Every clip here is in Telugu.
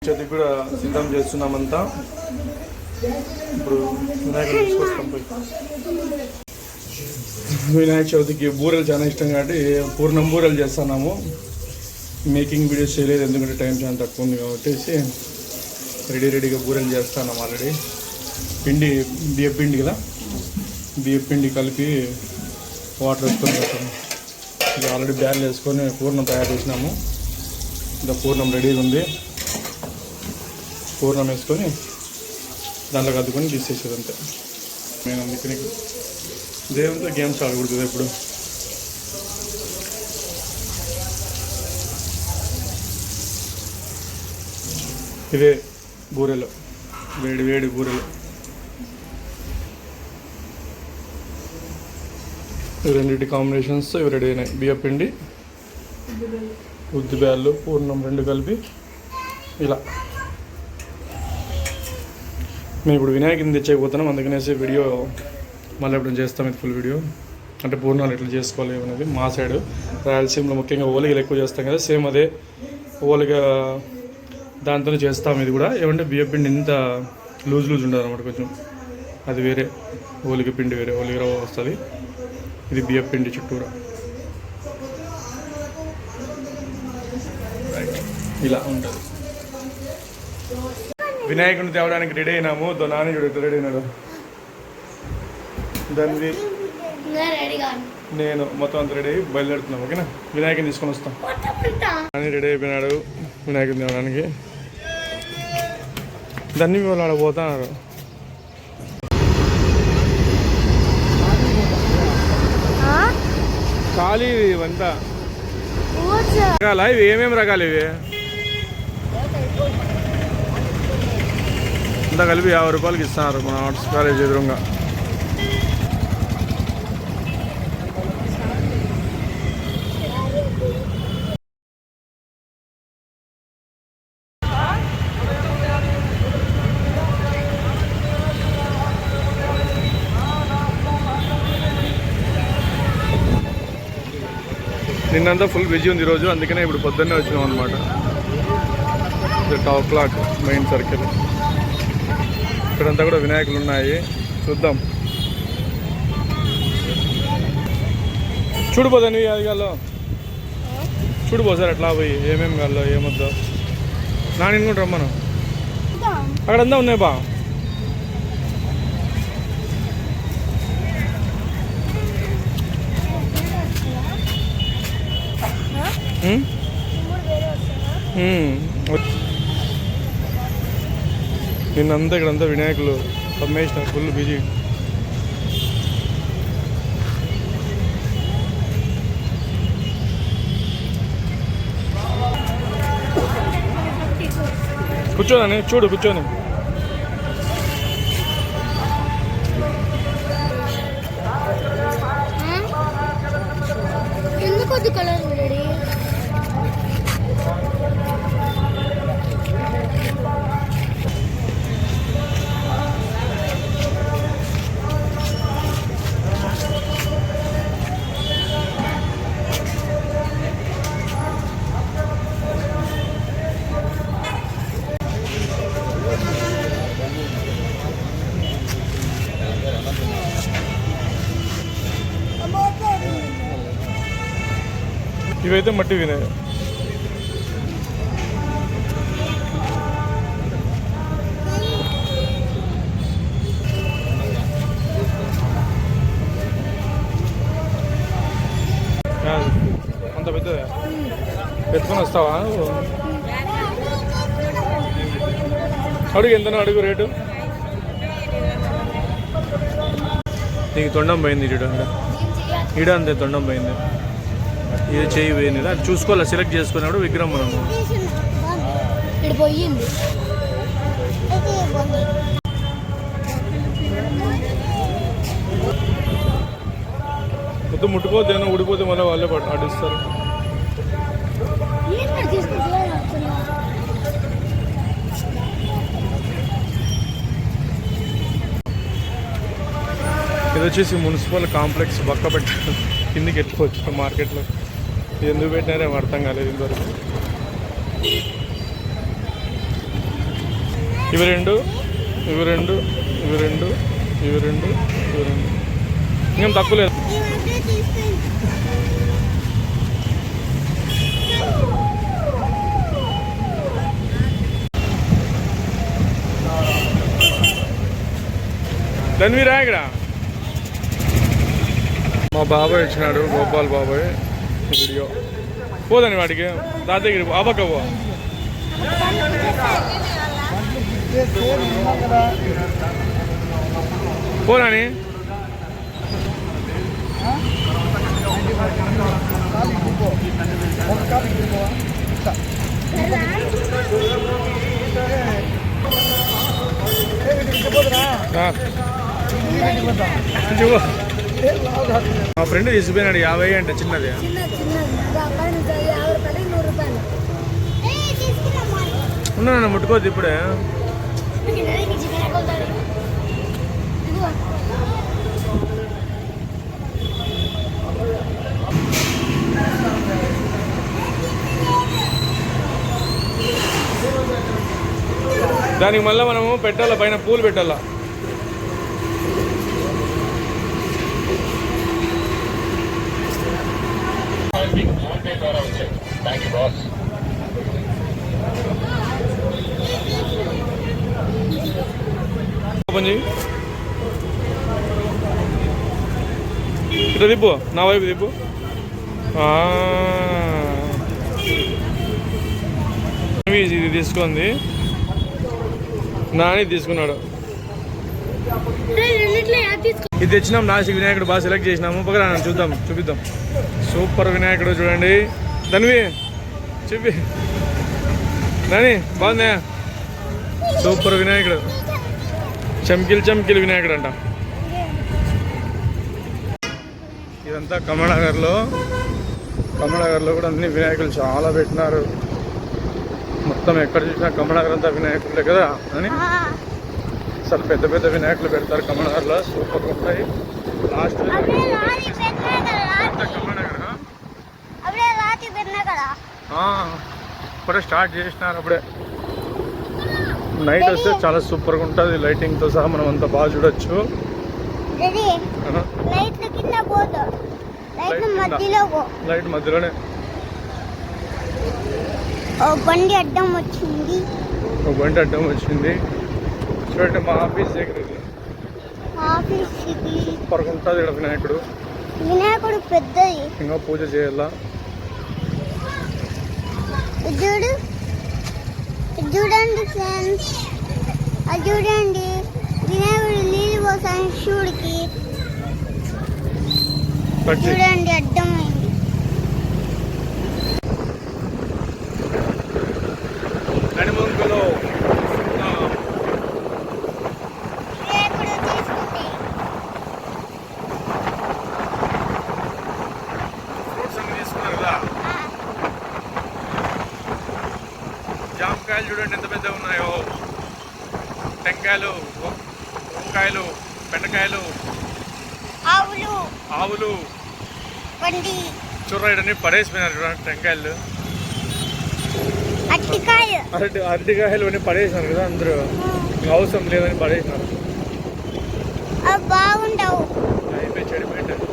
చవితికి కూడా సిద్ధం చేస్తున్నామంతా. ఇప్పుడు వినాయకుడు తీసుకొస్తాం పోయి. వినాయక చవితికి బూరెలు చాలా ఇష్టం కాబట్టి పూర్ణం బూరెలు చేస్తున్నాము. మేకింగ్ వీడియోస్ చేయలేదు ఎందుకంటే టైం చాలా తక్కువ ఉంది కాబట్టి రెడీగా బూరెలు చేస్తున్నాం. ఆల్రెడీ పిండి బియ్య పిండి కదా, బియ్య పిండి కలిపి వాటర్ వేసుకొని పెడతాము. ఇది ఆల్రెడీ బ్యాల్ వేసుకొని పూర్ణం తయారు చేసినాము. ఇంకా పూర్ణం రెడీగా ఉంది. పూర్ణం వేసుకొని దాంట్లో కద్దుకొని తీసేసేది అంతే. నేను అందుకని దేవునితో గేమ్స్ ఆడకూడదు ఎప్పుడు. ఇవే బూరెలు, వేడి వేడి బూరెలు. ఇవి రెండింటి కాంబినేషన్స్ ఇవి రెడీ అయినాయి. బియ్యపిండి, ఉద్ది బ్యాళ్ళు, పూర్ణం రెండు కలిపి ఇలా. మేము ఇప్పుడు వినాయకుని తెచ్చేయకపోతున్నాం, అందుకనేసి వీడియో మళ్ళీ ఎప్పుడు చేస్తాం. ఇది ఫుల్ వీడియో అంటే పూర్ణాలు ఎట్లా చేసుకోవాలి అనేది. మా సైడ్ రాయలసీమలో ముఖ్యంగా ఓలిగలు ఎక్కువ చేస్తాం కదా, సేమ్ అదే ఓలిగా దాంతోనే చేస్తాం. ఇది కూడా ఏమంటే బియ్యపిండి ఇంత లూజ్ ఉండదు అనమాట, కొంచెం అది వేరే. ఓలిగ పిండి వేరే, ఓలిగ రవ్వ వస్తుంది. ఇది బియ్యపిండి చుట్టూరా ఇలా ఉంటుంది. వినాయకుడిని తేవడానికి రెడీ అయినాము. నాని చూడు ఎట్లా రెడీ అయినాడు. దాన్ని నేను మొత్తం అంత రెడీ అయ్యి బయలుదేరుతున్నాం. ఓకేనా, వినాయకుని తీసుకొని వస్తాం. నాని రెడీ అయిపోయినాడు వినాయకుడిని తేవడానికి. దాన్ని వాళ్ళు ఆడ పోతున్నారు. ఖాళీ ఇవంతా రకాల, ఇవి ఏమేమి రకాలు ఇవి అంతా కలిపి 50 రూపాయలకి ఇస్తున్నారు మన ఆర్ట్స్ కాలేజ్ ఎదురుగా. నిన్నంతా ఫుల్ బిజీ ఉంది ఈరోజు, అందుకనే ఇప్పుడు పొద్దున్నే వచ్చినాం అనమాట. Top clock main circle. ఇక్కడంతా కూడా వినాయకులు ఉన్నాయి, చూద్దాం. చూడిపోదాన్ని అది కాల్లో చూడిపో సార్ ఎట్లా పోయి ఏమేమి కాల్లో ఏమొద్దో. నాని కూడా రమ్మను, అక్కడంతా ఉన్నాయి బా. నిన్నంతా ఇక్కడంతా వినాయకులు అమ్మేసిన ఫుల్ బిజీ. కూర్చోదని చూడు, కూర్చోని. ఇవైతే మట్టి వినాయి. అంత పెద్ద ఎత్తుకొని వస్తావా? అడుగు ఎంతనో అడుగు రేటు. నీకు తొండం పోయింది ఈడ అంతే తొండం పోయింది. ఇది చేయి పోయింది, అది చూసుకోవాలి. సెలెక్ట్ చేసుకున్నప్పుడు విగ్రహం మనము మొత్తం ముట్టుకోవద్దు, ఏమైనా ఊడిపోతే మళ్ళీ వాళ్ళే ఆడిస్తారు. ఇది వచ్చేసి మున్సిపల్ కాంప్లెక్స్ పక్క పెట్టారు, కిందికి ఎత్తుకోవచ్చు మార్కెట్లో. ఎందుకు పెట్టినారేమో అర్థం కాలేదు ఇంతవరకు. ఇవి రెండు ఇవి రెండు ఇవి రెండు ఇవి రెండు ఇవి రెండు ఇంకేం తక్కువ లేదు. ధన్వీరా ఇక్కడ మా బాబాయ్ వచ్చినాడు, గోపాల్ బాబాయ్. వీడియో పోదని వాడికి దాదాగిరి ఆబకవ్వ పోరాని మా ఫ్రెండ్ తీసిపోయినాడు 50 అంటే చిన్నది. ఉన్నా ముట్టుకోద్దు ఇప్పుడే. దానికి మళ్ళీ మనము పెట్టాలా, పైన పూలు పెట్టాలా. ఇట్లా దిప్పు, నా వైపు దిప్పు. ఇది తీసుకుంది, నాని తీసుకున్నాడు. ఇది తెచ్చినాం, నాసిక్ వినాయకుడు బాగా సెలెక్ట్ చేసినాము. పక్కన చూద్దాం, చూపిద్దాం. సూపర్ వినాయకుడు చూడండి. ధన్వి చూపి, నాని బాగుందా? సూపర్ వినాయకుడు, చమ్కిల్ చమ్కిల్ వినాయకుడు అంట. ఇదంతా కమలానగర్లో కూడా అన్ని వినాయకులు చాలా పెట్టినారు. మొత్తం ఎక్కడ చూసినా కమలానగర్ అంతా వినాయకులే కదా అని అసలు పెద్ద పెద్ద వినాయకులు పెడతారు కమలానగర్లో. సూపర్ ఉంటాయి. లాస్ట్ ఇప్పుడే స్టార్ట్ చేసినారు. అప్పుడే నైట్ వస్తే చాలా సూపర్గా ఉంటుంది. లైటింగ్తో సహా మనం అంతా బాగా చూడొచ్చు. లైట్ మధ్యలోనే బండి అడ్డం వచ్చింది. చూడండి మా ఆఫీస్ దగ్గర సూపర్గా ఉంటుంది ఇక్కడ వినాయకుడు పెద్దది. ఇంకా పూజ చేయాలా. చూడండి ఫ్రెండ్స్, అది చూడండి వినాయకుడు నీళ్ళు పోసాను శివుడికి. చూడండి అడ్డమైంది. జామకాయలు చూడండి ఎంత పెద్దగా ఉన్నాయో. టెంకాయలు, వంకాయలు, బెండకాయలు, ఆవులు, చూడండి పడేసిపోయినారు. చూడండి టెంకాయలు, అరటికాయలు అన్నీ పడేసినారు కదా అందరూ. అవసరం లేదని పడేసినారు. బాగుండవు, అయిపోయి చెడిపోయింటారు.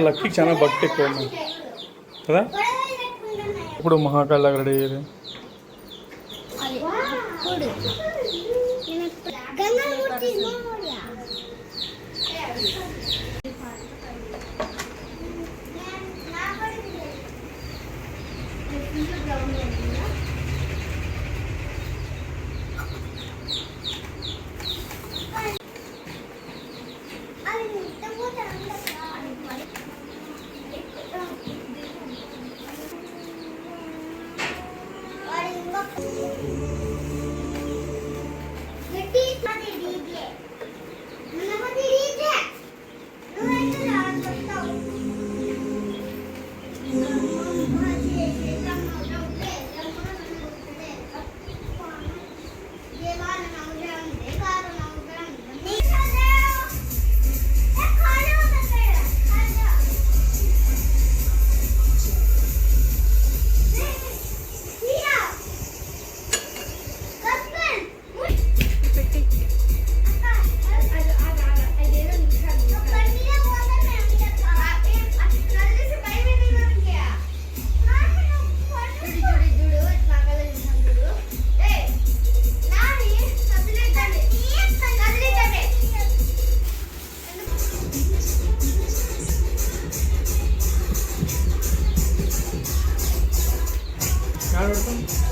లక్కీకి చాలా భక్తి ఎక్కువ కదా. ఇప్పుడు మహాకాళ లాగా రెడీ అయ్యేది.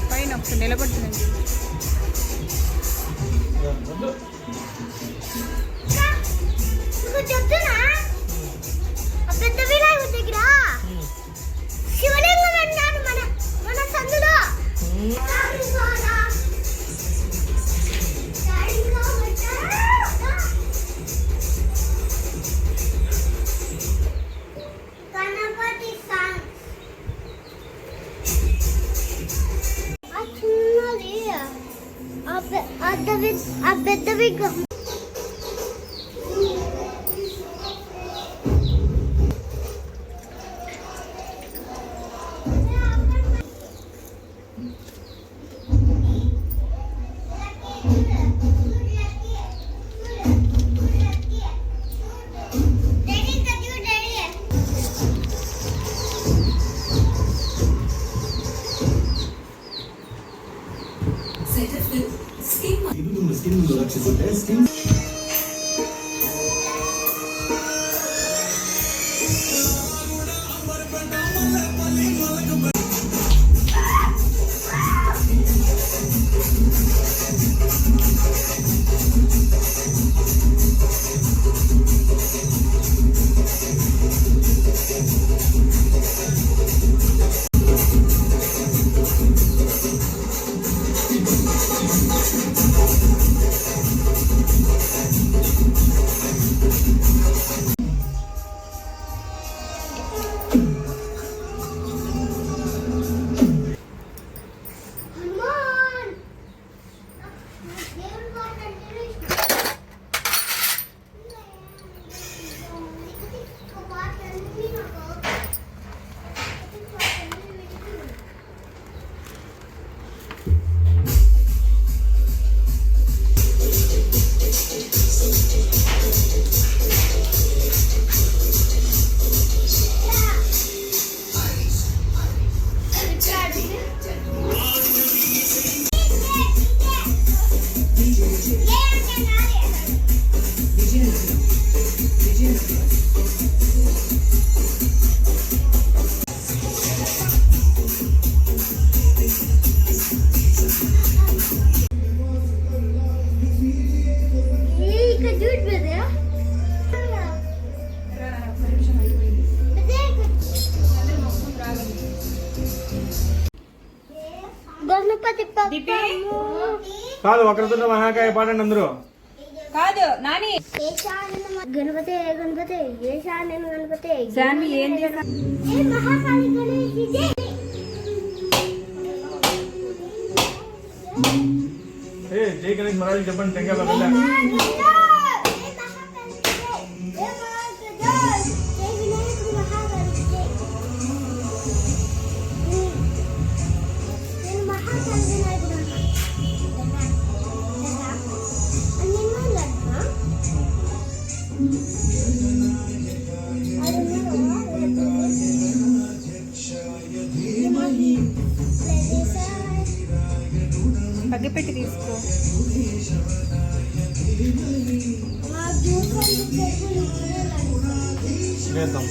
పైన ఒకసారి నిలబడుతుందండి. చెప్తున్నా పెద్ద వినాయకుడి దగ్గర శివలింగం అన్నాడు మన సందులో. గణపతి చిన్నది ఆ పెద్ద విగ్రహం గణపతి కాదు వక్రతుండ మహాకాయ పాడండి అందరూ. కాదు నాని గణపతి గణపతి గణపతి జాన్వి ఏం మహాకాళి గణేశి జై. జై గణేష్ మహారాజ్ చెప్పండి. టెంకాయలో వెళ్ళా పగ్గిపెట్టి తీసుకో. చేద్దాం.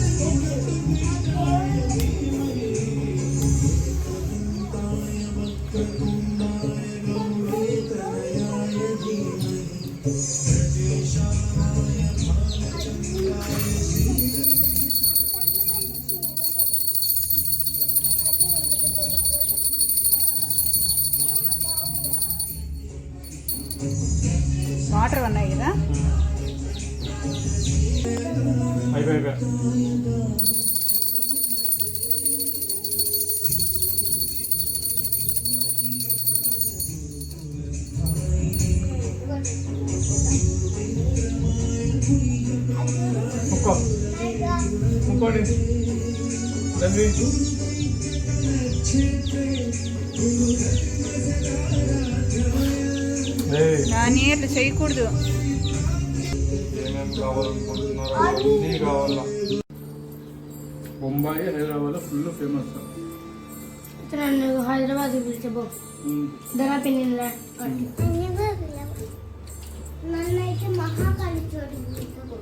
వాటర్ ఉన్నాయి కదా. అయిపోయి ఇంకోటి నాని అట్లా చేయకూడదు. ఏమేమి కావాలనుకుంటున్నారో అన్నీ కావాలా. Bombay Hyderabad full famous. నన్ను హైదరాబాద్ పిలిచబో ధరా పిల్లలే నన్ను అయితే మహాకాళి చోటు పిలిచబో.